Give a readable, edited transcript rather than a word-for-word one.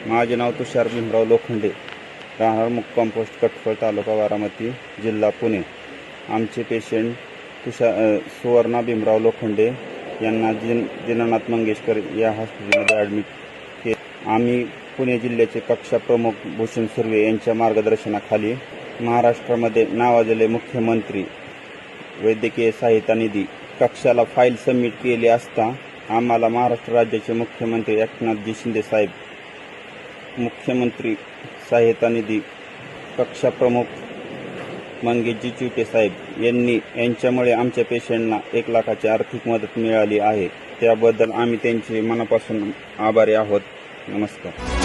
माझे नाव तुषार भीमराव लोखंडे, राहणार मुक्काम पोस्ट कटफळ, तालुका बारामती, जिल्हा पुणे। आमचे पेशंट सुवर्णा भीमराव लोखंडे यांना दीनानाथ मंगेशकर या हॉस्पिटलमध्ये ॲडमिट केले। आम्ही पुणे जिल्ह्याचे कक्षा प्रमुख भूषण सुर्वे यांच्या मार्गदर्शनाखाली महाराष्ट्रामध्ये नावाजलेले मुख्यमंत्री वैद्यकीय सहायता निधी कक्षाला फाईल सबमिट केली असता आम्हाला महाराष्ट्र राज्याचे मुख्यमंत्री एकनाथजी शिंदे साहेब, मुख्यमंत्री सहायता निधी कक्षा प्रमुख मंगेशजी चिवटे साहेब यांच्यामुळे आमच्या पेशंटना 1 लाखाची आर्थिक मदत मिळाली आहे। त्याबद्दल आम्ही त्यांचे मनापासून आभारी आहोत। नमस्कार।